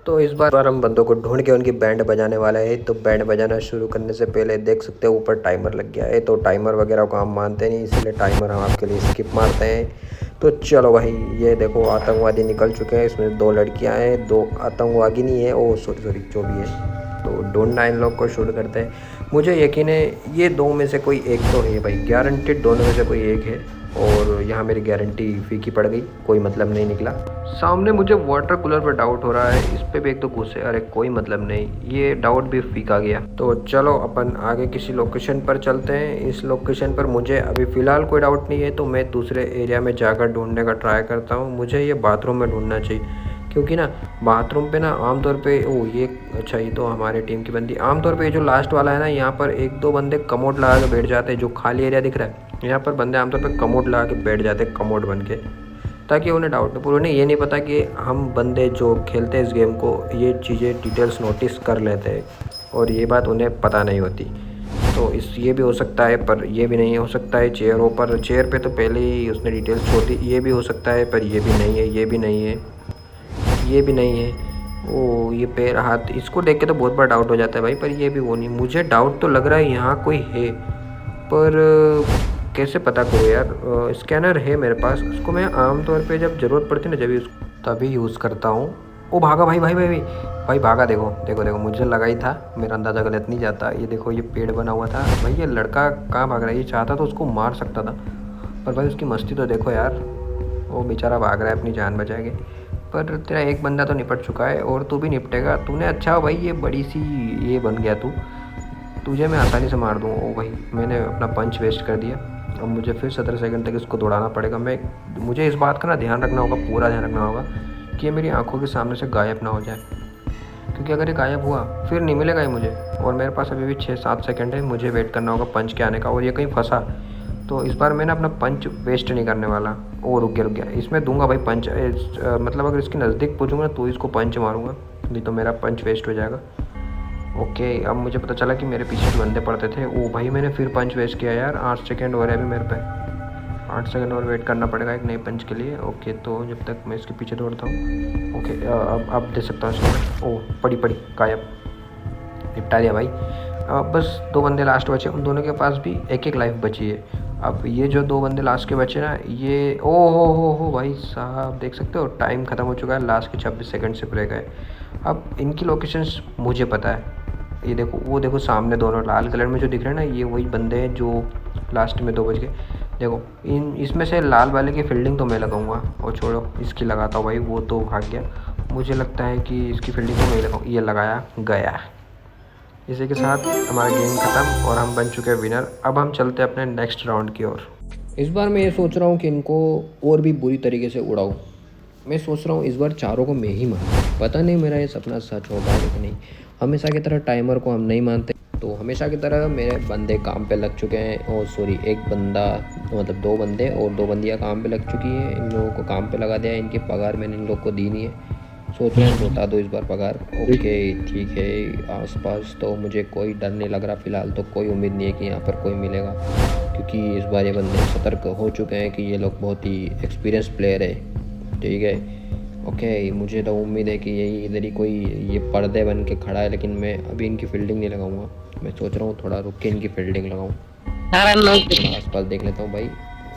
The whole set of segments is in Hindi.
तो इस बार हम बंदों को ढूंढ के उनकी बैंड बजाने वाला है। तो बैंड बजाना शुरू करने से पहले देख सकते हो ऊपर टाइमर लग गया है। तो टाइमर वगैरह को हम मानते नहीं, इसलिए टाइमर हम आपके लिए स्किप मारते हैं। तो चलो भाई, ये देखो आतंकवादी निकल चुके हैं। इसमें 2 लड़कियां हैं, 2 आतंकवादी नहीं है, ओ सॉरी सॉरी जो भी है। तो ढूंढना इन लोग को शुरू करते हैं। मुझे यकीन है ये 2 में से कोई एक तो है भाई, गारंटेड दोनों में से कोई एक है। और यहाँ मेरी गारंटी फीकी पड़ गई, कोई मतलब नहीं निकला। सामने मुझे वाटर कूलर पर डाउट हो रहा है, इस पे भी एक तो घुसे, अरे कोई मतलब नहीं, ये डाउट भी फीका गया। तो चलो अपन आगे किसी लोकेशन पर चलते हैं। इस लोकेशन पर मुझे अभी फ़िलहाल कोई डाउट नहीं है, तो मैं दूसरे एरिया में जाकर ढूंढने का ट्राई करता हूँ। मुझे ये बाथरूम में ढूंढना चाहिए, क्योंकि ना बाथरूम पे ना आमतौर पे ये अच्छा, ये तो हमारे टीम की बंदी। आमतौर पे जो लास्ट वाला है ना, यहाँ पर 1-2 बंदे कमोड लगा के बैठ जाते हैं। जो खाली एरिया दिख रहा है यहाँ पर बंदे आमतौर पे कमोड लगा के बैठ जाते हैं, कमोड बन के, ताकि उन्हें डाउट नहीं। पर उन्हें ये नहीं पता कि हम बंदे जो खेलते हैं इस गेम को ये चीज़ें डिटेल्स नोटिस कर लेते हैं, और ये बात उन्हें पता नहीं होती। तो ये भी हो सकता है, पर ये भी नहीं हो सकता है। चेयर पे तो पहले ही उसने डिटेल्स छोड़ दी। ये भी हो सकता है, पर ये भी नहीं है, ये भी नहीं है, ये भी नहीं है। ओ ये पैर हाथ, इसको देख के तो बहुत बार डाउट हो जाता है भाई, पर ये भी वो नहीं। मुझे डाउट तो लग रहा है यहाँ कोई है, पर कैसे पता करूँ यार। स्कैनर है मेरे पास, उसको मैं आमतौर पे जब ज़रूरत पड़ती है ना, तभी यूज़ करता हूँ। ओ भागा भाई भाई भाई भाई भाई भागा। देखो देखो देखो, मुझे लगा ही था, मेरा अंदाज़ा गलत नहीं जाता। ये देखो ये पेड़ बना हुआ था भाई, ये लड़का कहाँ भाग रहा है। ये चाहता तो उसको मार सकता था, पर भाई उसकी मस्ती तो देखो यार, वो बेचारा भाग रहा है अपनी जान बचा के। पर तेरा एक बंदा तो निपट चुका है, और तू भी निपटेगा। तूने अच्छा भाई ये बड़ी सी ये बन गया तू, तुझे मैं आसानी से मार दूँ। ओ भाई मैंने अपना पंच वेस्ट कर दिया। अब मुझे फिर 17 सेकंड तक इसको दौड़ाना पड़ेगा। मुझे इस बात का ना ध्यान रखना होगा, पूरा ध्यान रखना होगा कि ये मेरी आंखों के सामने से गायब ना हो जाए, क्योंकि अगर ये गायब हुआ फिर नहीं मिलेगा ये मुझे। और मेरे पास अभी भी 6-7 सेकंड है, मुझे वेट करना होगा पंच के आने का। और ये कहीं फंसा तो इस बार मैं ना अपना पंच वेस्ट नहीं करने वाला। ओ रुक गया, इसमें दूंगा भाई पंच। मतलब अगर इसके नज़दीक पहुँचूँगा तो इसको पंच मारूंगा, नहीं तो मेरा पंच वेस्ट हो जाएगा। ओके, अब मुझे पता चला कि मेरे पीछे जो बंदे पड़ते थे। ओ भाई मैंने फिर पंच वेस्ट किया यार। 8 सेकंड हो रहे हैं अभी मेरे पे, 8 सेकंड और वेट करना पड़ेगा एक नए पंच के लिए। ओके, तो जब तक मैं इसके पीछे दौड़ता हूँ। ओके, अब दे सकता हूँ इसको। ओ पड़ी गायब, निपटा दिया भाई। अब बस 2 बंदे लास्ट बचे, उन दोनों के पास भी एक लाइफ बची है। अब ये जो 2 बंदे लास्ट के बचे ना, ये ओ हो भाई साहब, देख सकते हो टाइम ख़त्म हो चुका है, लास्ट के 26 सेकंड से ब्रेक है। अब इनकी लोकेशंस मुझे पता है। ये देखो, वो देखो सामने दोनों लाल कलर में जो दिख रहे हैं ना, ये वही बंदे हैं जो लास्ट में 2 बज गए। देखो इसमें से लाल वाले की फील्डिंग तो मैं लगाऊंगा, और छोड़ो इसकी लगाता हूँ भाई, वो तो भाग गया। मुझे लगता है कि इसकी फील्डिंग तो मैं लगाऊँ। ये लगाया गया। इसी के साथ हमारा गेम ख़त्म और हम बन चुके हैं विनर। अब हम चलते हैं अपने नेक्स्ट राउंड की ओर। इस बार मैं ये सोच रहा हूँ कि इनको और भी बुरी तरीके से उड़ाऊँ। मैं सोच रहा हूँ इस बार चारों को मैं ही मारूँ। पता नहीं मेरा ये सपना सच होगा है कि नहीं। हमेशा की तरह टाइमर को हम नहीं मानते, तो हमेशा की तरह मेरे बंदे काम पे लग चुके हैं। और सॉरी, एक बंदा मतलब 2 बंदे और 2 बंदियाँ काम पे लग चुकी हैं। इन लोगों को काम पे लगा दिया है। इनकी पगार मैंने इन लोग को दी नहीं है, सोच रहे हैं बता दो इस बार पगार। ओके ठीक है, आसपास तो मुझे कोई डर नहीं लग रहा फ़िलहाल, तो कोई उम्मीद नहीं है कि यहाँ पर कोई मिलेगा, क्योंकि इस बार ये बंदे सतर्क हो चुके हैं कि ये लोग बहुत ही एक्सपीरियंस प्लेयर है। ठीक है, ओके, मुझे तो उम्मीद है कि यही इधर ही कोई ये पर्दे बन के खड़ा है, लेकिन मैं अभी इनकी फील्डिंग नहीं लगाऊंगा। मैं सोच रहा हूँ थोड़ा रुक के इनकी फील्डिंग लगाऊँ, थोड़ा आसपास देख लेता हूँ भाई।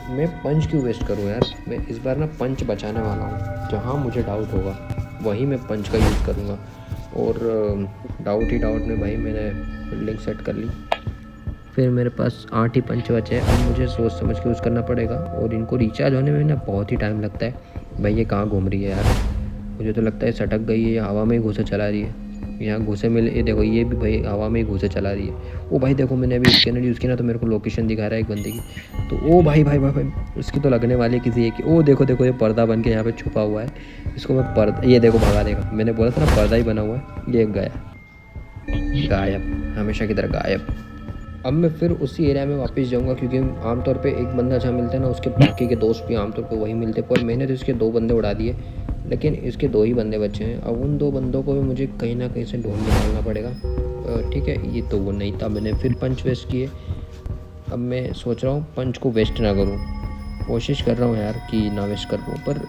मैं पंच क्यों वेस्ट करूँ यार। मैं इस बार ना पंच बचाने वाला हूँ, जहाँ मुझे डाउट होगा वहीं मैं पंच का यूज़ करूँगा। और डाउट में भाई मैंने फील्डिंग सेट कर ली। फिर मेरे पास 8 ही पंच बचे। अब मुझे सोच समझ के यूज़ करना पड़ेगा, और इनको रिचार्ज होने में ना बहुत ही टाइम लगता है। भाई ये कहाँ घूम रही है यार, मुझे तो लगता है सटक गई है या हवा में ही घूसे चला रही है। यहाँ घूसे मिले, ये देखो ये भी भाई हवा में ही घूसे चला रही है। ओ भाई देखो, मैंने अभी स्कैनर यूज़ किया ना, तो मेरे को लोकेशन दिखा रहा है एक बंदे की। तो ओ भाई उसकी तो लगने वाली किसी एक की। ओ देखो ये पर्दा बन के यहाँ पे छुपा हुआ है। इसको मैं पर्दा, ये देखो भगा देगा। मैंने बोला था ना पर्दा ही बना हुआ है। ये गया गायब, हमेशा की तरह गायब। अब मैं फिर उसी एरिया में वापस जाऊंगा, क्योंकि आमतौर पे एक बंदा जहाँ मिलता है ना, उसके बाकी के दोस्त भी आमतौर पे वही मिलते हैं। पर मैंने तो इसके 2 बंदे उड़ा दिए, लेकिन इसके 2 ही बंदे बचे हैं। अब उन 2 बंदों को भी मुझे कहीं ना कहीं से ढूंढ निकालना पड़ेगा। ठीक है, ये तो वो नहीं था, मैंने फिर पंच वेस्ट किए। अब मैं सोच रहा हूँ पंच को वेस्ट ना करूँ, कोशिश कर रहा हूँ यार कि ना वेस्ट कर पाऊँ। पर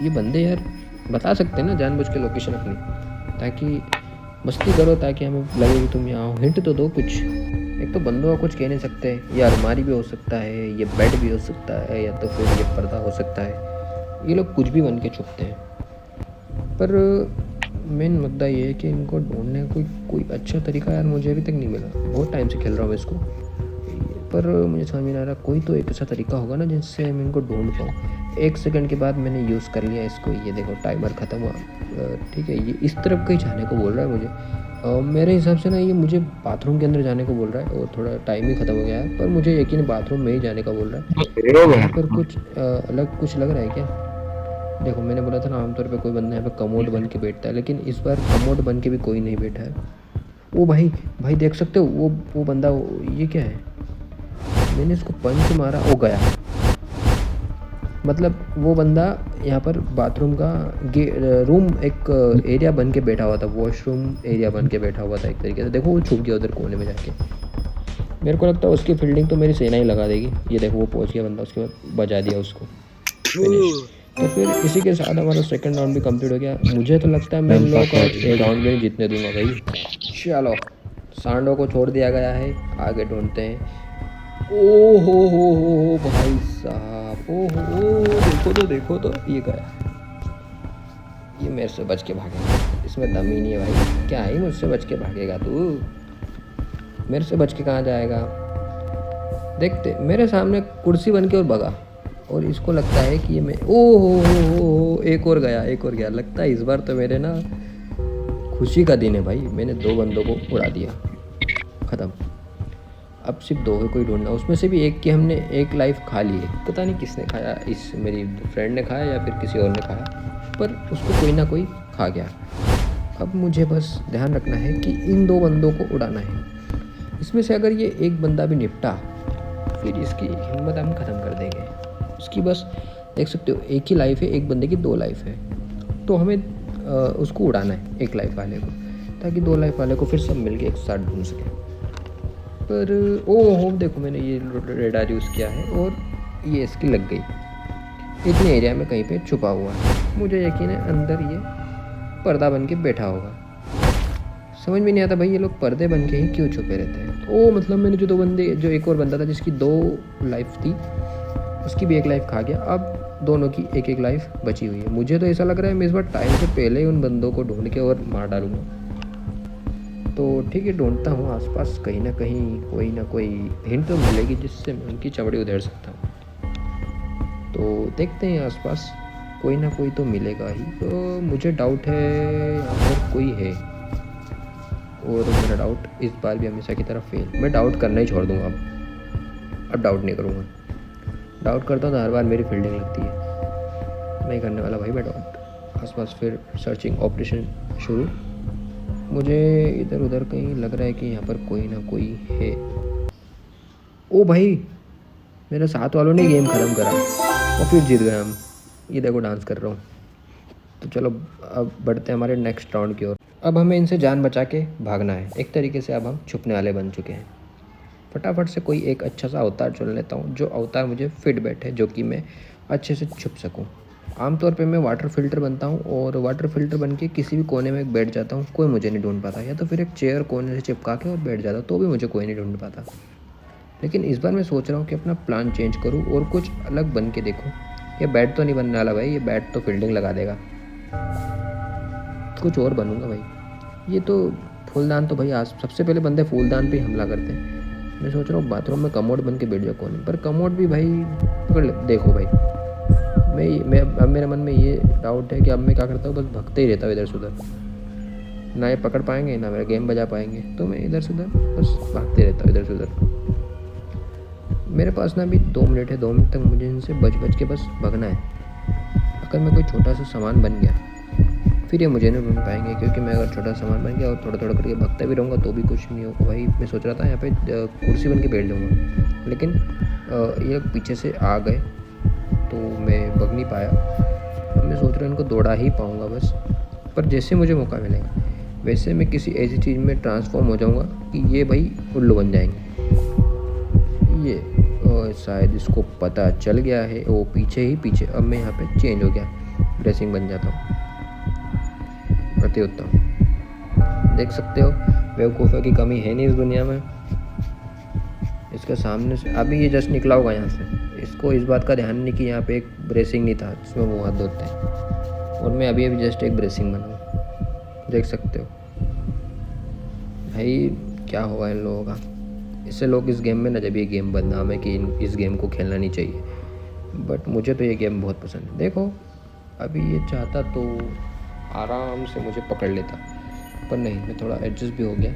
ये बंदे यार बता सकते हैं ना जानबूझ के लोकेशन अपनी, ताकि मस्ती करो, ताकि हमें लगे कि तुम यहाँ हो। हिंट तो दो कुछ। एक तो बंदों का कुछ कह नहीं सकते, ये अलमारी भी हो सकता है, ये बेड भी हो सकता है, या तो फिर ये पर्दा हो सकता है। ये लोग कुछ भी बन के छुपते हैं। पर मेन मुद्दा ये है कि इनको ढूंढने का कोई अच्छा तरीका यार मुझे अभी तक नहीं मिला। बहुत टाइम से खेल रहा हूँ मैं इसको, पर मुझे समझ में नहीं आ रहा कोई तो एक ऐसा तरीका होगा ना जिससे मैं इनको ढूंढ पाऊँ। 1 सेकंड के बाद मैंने यूज़ कर लिया इसको। ये देखो टाइमर ख़त्म हुआ। ठीक है, ये इस तरफ कहीं जाने को बोल रहा है मुझे। मेरे हिसाब से ना ये मुझे बाथरूम के अंदर जाने को बोल रहा है, और थोड़ा टाइम ही ख़त्म हो गया है, पर मुझे यकीन बाथरूम में ही जाने का बोल रहा है। यहाँ पर कुछ अलग कुछ लग रहा है क्या? देखो मैंने बोला था ना आमतौर पे कोई बंदा यहाँ पे कमोड बन के बैठता है, लेकिन इस बार कमोड बन के भी कोई नहीं बैठा है। ओ भाई देख सकते हो वो बंदा, ये क्या है? मैंने इसको पंच मारा, वो गया। मतलब वो बंदा यहाँ पर बाथरूम का रूम एक एरिया बन के बैठा हुआ था, वॉशरूम एरिया बन के बैठा हुआ था एक तरीके से। देखो वो छुप गया उधर कोने में जाके। मेरे को लगता है उसकी फील्डिंग तो मेरी सेना ही लगा देगी। ये देखो वो पहुँच गया बंदा, उसके बाद बजा दिया उसको, फिनिश। तो फिर इसी के साथ हमारा सेकंड राउंड भी कंप्लीट हो गया। मुझे तो लगता है मैं इन लोगों का एक राउंड में जीतने दूंगा भाई। चलो सांडों को छोड़ दिया गया है, आगे ढूंढते हैं। ओ हो भाई साहब, ओ हो, देखो तो ये गया। ये मेरे से बच के भागेगा, इसमें दम ही नहीं है भाई। क्या ही मुझसे बच के भागेगा तू? मेरे से बच के कहाँ जाएगा? देखते मेरे सामने कुर्सी बन के और भगा, और इसको लगता है कि ये मैं ओ हो, एक और गया। लगता है इस बार तो मेरे ना खुशी का दिन है भाई। मैंने 2 बंदों को उड़ा दिया, ख़त्म। अब सिर्फ 2 है कोई ढूंढना। उसमें से भी एक की हमने 1 लाइफ खा ली है। पता नहीं किसने खाया, इस मेरी फ्रेंड ने खाया या फिर किसी और ने खाया, पर उसको कोई ना कोई खा गया। अब मुझे बस ध्यान रखना है कि इन 2 बंदों को उड़ाना है। इसमें से अगर ये एक बंदा भी निपटा, फिर इसकी हिम्मत हम ख़त्म कर देंगे। उसकी बस देख सकते हो 1 ही लाइफ है, एक बंदे की 2 लाइफ है। तो हमें उसको उड़ाना है 1 लाइफ वाले को, ताकि 2 लाइफ वाले को फिर सब मिल के एक साथ ढूंढ सकें। पर हो देखो मैंने ये रेडार यूज़ किया है और ये इसकी लग गई। इतने एरिया में कहीं पे छुपा हुआ है। मुझे यकीन है अंदर ये पर्दा बन के बैठा होगा। समझ में नहीं आता भाई ये लोग पर्दे बन के ही क्यों छुपे रहते हैं। मतलब मैंने जो एक और बंदा था जिसकी 2 लाइफ थी, उसकी भी 1 लाइफ खा गया। अब दोनों की 1 लाइफ बची हुई है। मुझे तो ऐसा लग रहा है मैं इस बार टाइम से पहले ही उन बंदों को ढूंढ के और मार डालूंगा। तो ठीक है, ढूंढता हूँ आसपास, कहीं ना कहीं कोई ना कोई हिंट तो मिलेगी जिससे मैं उनकी चमड़ी उधेड़ सकता हूँ। तो देखते हैं आसपास, कोई ना कोई तो मिलेगा ही। तो मुझे डाउट है यहाँ पर कोई है, और मेरा डाउट इस बार भी हमेशा की तरह फेल। मैं डाउट करना ही छोड़ दूँगा अब डाउट नहीं करूँगा। डाउट करता हूँ तो हर बार मेरी फील्डिंग लगती है। नहीं करने वाला भाई मैं डाउट। आसपास फिर सर्चिंग ऑपरेशन शुरू। मुझे इधर उधर कहीं लग रहा है कि यहाँ पर कोई ना कोई है। ओ भाई, मेरे साथ वालों ने गेम ख़त्म करा और फिर जीत गए हम। ये देखो डांस कर रहा हूँ। तो चलो अब बढ़ते हैं हमारे नेक्स्ट राउंड की ओर। अब हमें इनसे जान बचा के भागना है। एक तरीके से अब हम छुपने वाले बन चुके हैं। फटाफट से कोई एक अच्छा सा अवतार चुन लेता हूँ, जो अवतार मुझे फिट बैठे, जो कि मैं अच्छे से छुप सकूँ। आमतौर पे मैं वाटर फिल्टर बनता हूँ, और वाटर फिल्टर बन के किसी भी कोने में बैठ जाता हूँ, कोई मुझे नहीं ढूंढ पाता। या तो फिर एक चेयर कोने से चिपका के और बैठ जाता, तो भी मुझे कोई नहीं ढूंढ पाता। लेकिन इस बार मैं सोच रहा हूँ कि अपना प्लान चेंज करूँ और कुछ अलग बन के देखूँ। ये बैट तो नहीं बनने वाला भाई, ये बैट तो फील्डिंग लगा देगा। कुछ और बनूँगा भाई। ये तो फूलदान तो भाई आज सबसे पहले बंदे फूलदान पे हमला करते हैं। मैं सोच रहा हूँ बाथरूम में कमोड बन के बैठ जाओ कोने, पर कमोड भी भाई पकड़ ले। देखो भाई मैं अब मेरे मन में ये डाउट है कि अब मैं क्या करता हूँ, बस भगते ही रहता हूँ इधर से उधर। ना ये पकड़ पाएंगे ना मेरा गेम बजा पाएंगे, तो मैं इधर से उधर बस भागते रहता हूँ इधर से उधर। मेरे पास ना अभी 2 मिनट है, 2 मिनट तक मुझे इनसे बच के बस भगना है। अगर मैं कोई छोटा सा सामान बन गया फिर ये मुझे नहीं ढूंढ पाएंगे, क्योंकि मैं अगर छोटा सामान बन गया और थोड़ा थोड़ा करके भगता भी रहूँगा तो भी कुछ नहीं होगा भाई। मैं सोच रहा था यहाँ पे कुर्सी बन के बैठ जाऊँगा, लेकिन ये पीछे से आ गए तो मैं भग नहीं पाया। मैं सोच रहा हूँ इनको दौड़ा ही पाऊँगा बस, पर जैसे मुझे मौका मिलेगा वैसे मैं किसी ऐसी चीज़ में ट्रांसफॉर्म हो जाऊँगा कि ये भाई उल्लू बन जाएंगे। ये शायद इसको पता चल गया है, वो पीछे। अब मैं यहाँ पे चेंज हो गया, ड्रेसिंग बन जाता हूँ, करते होता हूँ। देख सकते हो बेवकूफ़ों की कमी है नहीं इस दुनिया में। इसके सामने से अभी ये जस्ट निकला होगा यहाँ से, इसको इस बात का ध्यान नहीं कि यहाँ पे एक ब्रेसिंग नहीं था जिसमें वो हाथ धोते हैं, और मैं अभी जस्ट एक ब्रेसिंग बना, देख सकते हो। भाई क्या होगा इन लोगों का। इससे लोग इस गेम में ना, जब ये गेम बदनाम है कि इस गेम को खेलना नहीं चाहिए, बट मुझे तो ये गेम बहुत पसंद है। देखो अभी ये चाहता तो आराम से मुझे पकड़ लेता, पर नहीं, मैं थोड़ा एडजस्ट भी हो गया,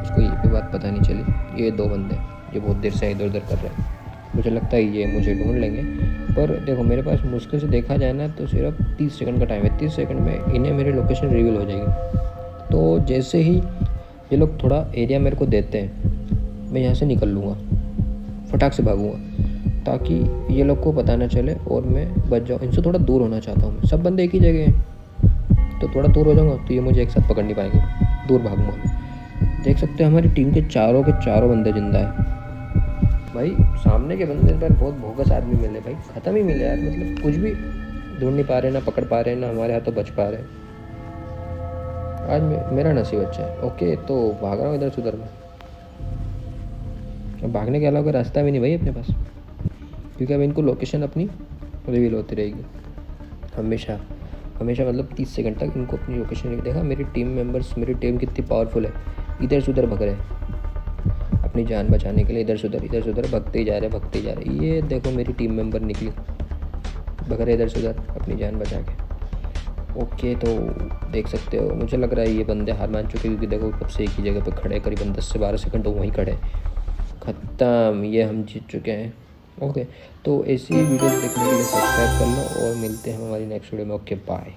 उसको ये भी बात पता नहीं चली। ये 2 बंदे ये बहुत देर से इधर उधर कर रहे हैं, मुझे लगता है ये मुझे ढूंढ लेंगे। पर देखो मेरे पास मुश्किल से देखा जाए ना तो सिर्फ 30 सेकंड का टाइम है। 30 सेकंड में इन्हें मेरी लोकेशन रिवील हो जाएगी। तो जैसे ही ये लोग थोड़ा एरिया मेरे को देते हैं, मैं यहाँ से निकल लूँगा, फटाक से भागूँगा, ताकि ये लोग को पता ना चले और मैं बच जाऊँ। इनसे थोड़ा दूर होना चाहता हूँ मैं, सब बंदे एक ही जगह हैं, तो थोड़ा दूर हो जाऊँगा तो ये मुझे एक साथ पकड़ नहीं पाएंगे, दूर भागूँगा मैं। देख सकते हैं हमारी टीम के चारों बंदे जिंदा है। भाई सामने के बंदे पर बहुत भोगस आदमी मिले भाई, ख़त्म ही मिले यार, मतलब कुछ भी ढूंढ नहीं पा रहे, ना पकड़ पा रहे, ना हमारे हाथों बच पा रहे। आज मेरा नसीब अच्छा है। ओके तो भाग रहा हूँ इधर से उधर में, अब भागने के अलावा कोई रास्ता भी नहीं भाई अपने पास, क्योंकि अब इनको लोकेशन अपनी रिवील होती रहेगी हमेशा हमेशा, मतलब 30 सेकंड तक इनको अपनी लोकेशन नहीं। देखा मेरी टीम मेंबर्स, मेरी टीम कितनी पावरफुल है, इधर से उधर भग रहे हैं अपनी जान बचाने के लिए, इधर से उधर भगते ही जा रहे। ये देखो मेरी टीम मेंबर निकली, भग रहे इधर से उधर अपनी जान बचा के। ओके तो देख सकते हो, मुझे लग रहा है ये बंदे हार मान चुके, क्योंकि देखो कब से एक ही जगह पे खड़े, करीबन 10 से 12 सेकंड तो वहीं खड़े। ख़त्म, ये हम जीत चुके हैं। ओके तो ऐसी वीडियोस देखने के लिए सब्सक्राइब कर लो, और मिलते हैं हमारी नेक्स्ट वीडियो में। Okay bye.